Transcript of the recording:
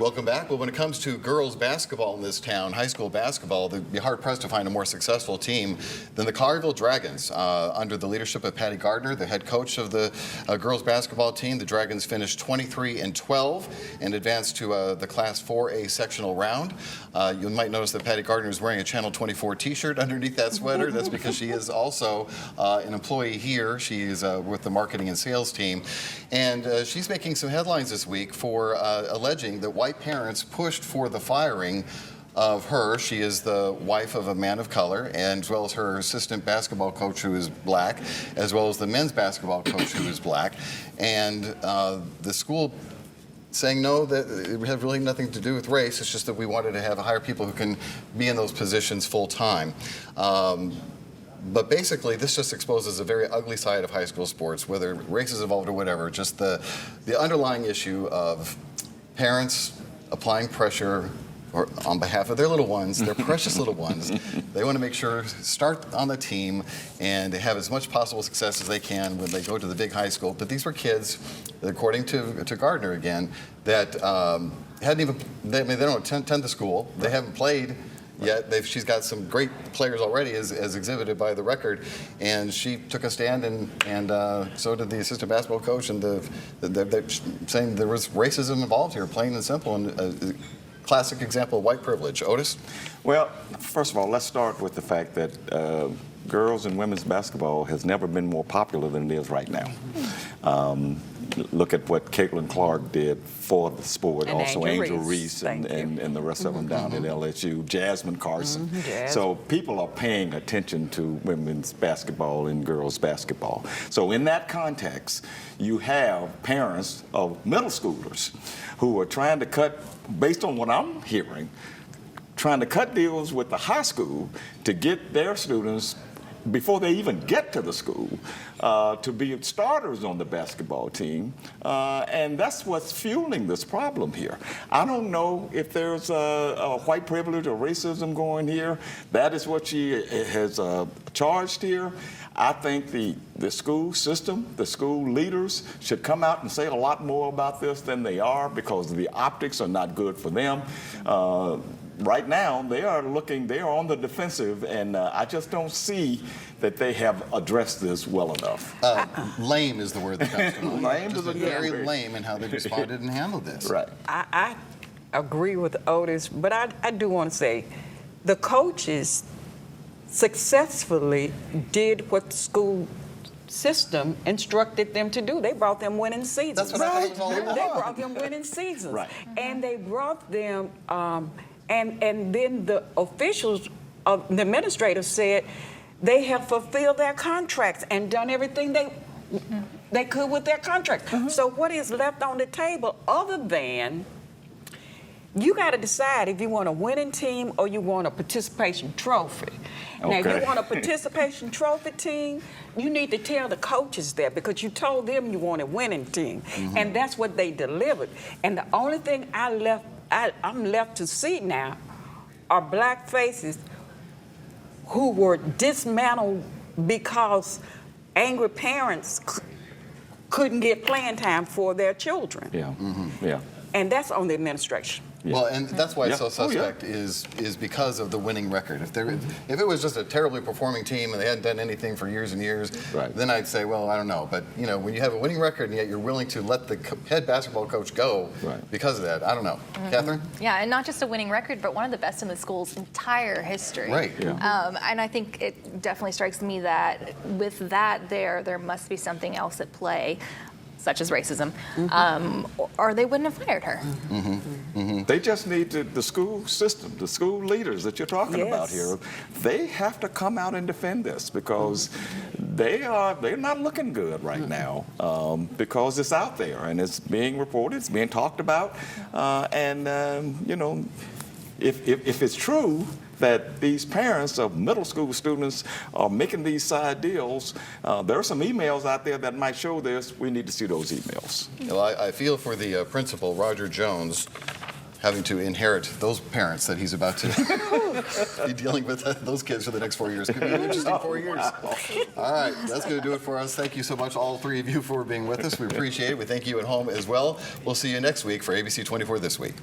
Welcome back. Well, when it comes to girls basketball in this town, high school basketball, they'd be hard-pressed to find a more successful team than the Collierville Dragons. Under the leadership of Patty Gardner, the head coach of the girls basketball team, the Dragons finished 23-12 and advanced to the Class 4A sectional round. You might notice that Patty Gardner is wearing a Channel 24 t-shirt underneath that sweater. That's because she is also an employee here. She is with the marketing and sales team. And she's making some headlines this week for alleging that white parents pushed for the firing of her. She is the wife of a man of color, and as well as her assistant basketball coach who is black, as well as the men's basketball coach who is black. And the school saying no, that it had really nothing to do with race. It's just that we wanted to hire people who can be in those positions full time. But basically, this just exposes a very ugly side of high school sports, whether race is involved or whatever. Just the underlying issue of parents applying pressure on behalf of their little ones, their precious little ones. They want to make sure start on the team and have as much possible success as they can when they go to the big high school. But these were kids, according to Gardner again, that hadn't even, they don't attend the school. They haven't played yet. She's got some great players already, as exhibited by the record, and she took a stand, and so did the assistant basketball coach, and they're saying there was racism involved here, plain and simple, and classic example of white privilege. Otis? Well, first of all, let's start with the fact that girls and women's basketball has never been more popular than it is right now. Look at what Caitlin Clark did for the sport, and also Angel Reese and the rest of them down at LSU, Jasmine Carson. So people are paying attention to women's basketball and girls basketball. So in that context, you have parents of middle schoolers who are trying to cut, based on what I'm hearing, trying to cut deals with the high school to get their students, before they even get to the school, to be starters on the basketball team. And that's what's fueling this problem here. I don't know if there's a white privilege or racism going here. That is what she has charged here. I think the school system, the school leaders should come out and say a lot more about this than they are, because the optics are not good for them. Right now, they are on the defensive, and I just don't see that they have addressed this well enough. Lame is the word that comes to mind. Lame is very lame in how they responded and handled this. Right. I agree with Otis, but I do want to say the coaches successfully did what the school system instructed them to do. They brought them winning seasons. That's what I thought it was all about. They brought them winning seasons. Right. And they brought them, and then the officials, the administrators said they have fulfilled their contracts and done everything they could with their contracts. So what is left on the table other than you got to decide if you want a winning team or you want a participation trophy. Now, if you want a participation trophy team, you need to tell the coaches that, because you told them you want a winning team. And that's what they delivered. And the only thing I'm left to see now are black faces who were dismantled because angry parents couldn't get playing time for their children. Yeah. And that's on the administration. Yeah. Well, and that's why it's so suspect is because of the winning record. If it was just a terribly performing team and they hadn't done anything for years and years, then I'd say, well, I don't know. But when you have a winning record and yet you're willing to let the head basketball coach go because of that, I don't know. Catherine? Yeah, and not just a winning record, but one of the best in the school's entire history. Right. Yeah. And I think it definitely strikes me that with that there must be something else at play, such as racism, or they wouldn't have fired her. They just need the school system, the school leaders that you're talking about here. They have to come out and defend this, because they're not looking good right now, because it's out there and it's being reported, it's being talked about, and if it's true that these parents of middle school students are making these side deals, there are some emails out there that might show this. We need to see those emails. Well, I feel for the principal, Roger Jones, having to inherit those parents that he's about to be dealing with those kids for the next 4 years. Could be an interesting 4 years. All right, that's going to do it for us. Thank you so much, all three of you, for being with us. We appreciate it. We thank you at home as well. We'll see you next week for ABC24 This Week.